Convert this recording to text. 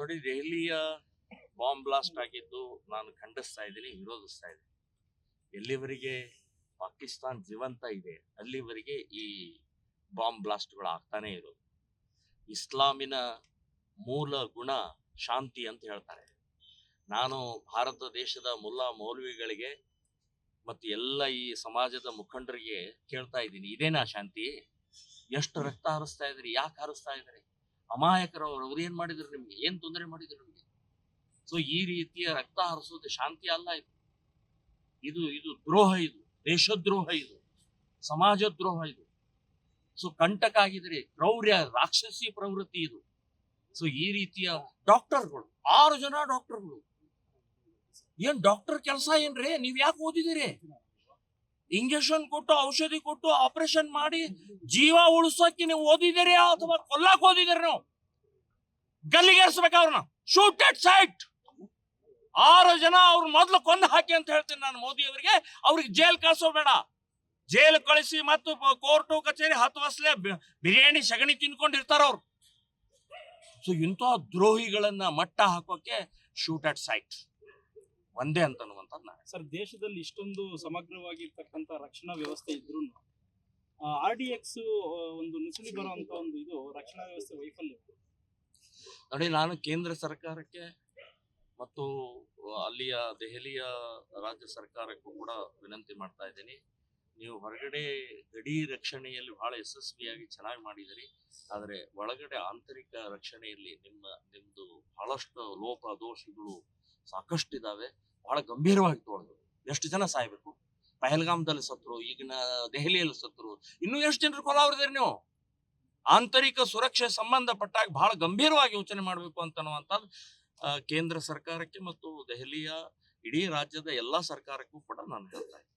ನೋಡಿ, ದೆಹಲಿಯ bomb blast ಆಗಿದ್ದು ನಾನು ಖಂಡಿಸ್ತಾ ಇದ್ದೀನಿ, ವಿರೋಧಿಸ್ತಾ ಇದ್ದೀನಿ. ಎಲ್ಲಿವರೆಗೆ ಪಾಕಿಸ್ತಾನ್ ಜೀವಂತ ಇದೆ ಅಲ್ಲಿವರೆಗೆ ಈ ಬಾಂಬ್ ಬ್ಲಾಸ್ಟ್ಗಳು ಆಗ್ತಾನೆ ಇರೋದು. ಇಸ್ಲಾಮಿನ ಮೂಲ ಗುಣ ಶಾಂತಿ ಅಂತ ಹೇಳ್ತಾರೆ. ನಾನು ಭಾರತ ದೇಶದ ಮುಲ್ಲಾ ಮೌಲ್ವಿಗಳಿಗೆ ಮತ್ತು ಎಲ್ಲ ಈ ಸಮಾಜದ ಮುಖಂಡರಿಗೆ ಕೇಳ್ತಾ ಇದ್ದೀನಿ, ಇದೇನಾ ಶಾಂತಿ? ಎಷ್ಟು ರಕ್ತ ಹರಿಸ್ತಾ ಇದ್ರಿ? ಯಾಕೆ ಹರಿಸ್ತಾ ಇದ್ರಿ? ಅಮಾಯಕರವರು ಅವ್ರು ಏನ್ ಮಾಡಿದ್ರು? ನಿಮ್ಗೆ ಏನ್ ತೊಂದರೆ ಮಾಡಿದ್ರು ನಿಮ್ಗೆ? ಸೊ ಈ ರೀತಿಯ ರಕ್ತ ಹರಿಸೋದು ಶಾಂತಿ ಅಲ್ಲ. ಇದು ದ್ರೋಹ, ಇದು ದೇಶದ್ರೋಹ, ಇದು ಸಮಾಜ ದ್ರೋಹ, ಇದು ಸೊ ಕಂಟಕ ಆಗಿದ್ರೆ ಕ್ರೌರ್ಯ, ರಾಕ್ಷಸಿ ಪ್ರವೃತ್ತಿ ಇದು. ಸೊ ಈ ರೀತಿಯ ಡಾಕ್ಟರ್ಗಳು 6 ಜನ ಡಾಕ್ಟರ್ಗಳು, ಏನ್ ಡಾಕ್ಟರ್ ಕೆಲಸ ಏನ್ರಿ? ನೀವ್ ಯಾಕೆ ಓದಿದಿರಿ? ಇಂಜೆಕ್ಷನ್ ಕೊಟ್ಟು ಔಷಧಿ ಕೊಟ್ಟು ಆಪರೇಷನ್ ಮಾಡಿ ಜೀವ ಉಳಿಸೋಕೆ ನೀವು ಓದಿದಿರಿ ಅಥವಾ ಕೊಲ್ಲಾಕ್ ಓದಿದಿರಿ? ನೀವು ಗಲ್ಲಿಗೇರಿಸ್ಬೇಕು ಅವ್ರನ್ನ, ಶೂಟ್ ಅಟ್ ಸೈಟ್. 6 ಜನ ಅವ್ರ ಮೊದ್ಲು ಕೊಂದು ಹಾಕಿ ಅಂತ ಹೇಳ್ತೀನಿ ನಾನು ಮೋದಿ ಅವರಿಗೆ. ಅವ್ರಿಗೆ ಜೈಲ್ ಕಳಿಸೋಬೇಡ, ಜೈಲ್ ಕಳಿಸಿ ಮತ್ತು ಕೋರ್ಟು ಕಚೇರಿ 10 ವರ್ಷಲೆ ಬಿರಿಯಾನಿ ಸಗಣಿ ತಿನ್ಕೊಂಡಿರ್ತಾರ ಅವ್ರು. ಸೊ ಇಂಥ ದ್ರೋಹಿಗಳನ್ನ ಮಟ್ಟ ಹಾಕೋಕೆ ಶೂಟ್ ಅಟ್ ಸೈಟ್ ಒಂದೇ ಅಂತ ಅನ್ನುವಂಥದ್ದು ನಾನು. ಸರ್, ದೇಶದಲ್ಲಿ ಇಷ್ಟೊಂದು ಸಮಗ್ರವಾಗಿರ್ತಕ್ಕಂಥ ರಕ್ಷಣಾ ವ್ಯವಸ್ಥೆ ಇದ್ರೂ RDX ಒಂದು ನುಸುಳಿ ಬರುವಂತ ಒಂದು ಇದು ರಕ್ಷಣಾ ವ್ಯವಸ್ಥೆ ವೈಫಲ್ಯ. ನೋಡಿ, ನಾನು ಕೇಂದ್ರ ಸರ್ಕಾರಕ್ಕೆ ಮತ್ತು ಅಲ್ಲಿಯ ದೆಹಲಿಯ ರಾಜ್ಯ ಸರ್ಕಾರಕ್ಕೂ ಕೂಡ ವಿನಂತಿ ಮಾಡ್ತಾ ಇದ್ದೀನಿ. ನೀವು ಹೊರಗಡೆ ಗಡಿ ರಕ್ಷಣೆಯಲ್ಲಿ ಬಹಳ ಯಶಸ್ವಿಯಾಗಿ ಚೆನ್ನಾಗಿ ಮಾಡಿದಿರಿ, ಆದರೆ ಒಳಗಡೆ ಆಂತರಿಕ ರಕ್ಷಣೆಯಲ್ಲಿ ನಿಮ್ದು ಬಹಳಷ್ಟು ಲೋಪ ದೋಷಗಳು ಸಾಕಷ್ಟು ಇದಾವೆ. ಬಹಳ ಗಂಭೀರವಾಗಿ ತೋಡ್ದು. ಎಷ್ಟು ಜನ ಸಾಯ್ಬೇಕು? ಪಹಲ್ಗಾಮ್ದಲ್ಲಿ ಸತ್ರು, ಈಗಿನ ದೆಹಲಿಯಲ್ಲಿ ಸತ್ರು, ಇನ್ನೂ ಎಷ್ಟು ಜನರು ಕೊಲಾವರಿದಿರಿ ನೀವು? ಆಂತರಿಕ ಸುರಕ್ಷೆ ಸಂಬಂಧಪಟ್ಟಾಗ ಬಹಳ ಗಂಭೀರವಾಗಿ ಯೋಚನೆ ಮಾಡಬೇಕು ಅಂತನ್ನುವಂಥದ್ದು ಕೇಂದ್ರ ಸರ್ಕಾರಕ್ಕೆ ಮತ್ತು ದೆಹಲಿಯ ಇಡೀ ರಾಜ್ಯದ ಎಲ್ಲಾ ಸರ್ಕಾರಕ್ಕೂ ಕೂಡ ನಾನು ಹೇಳ್ತಾ ಇದ್ದೀನಿ.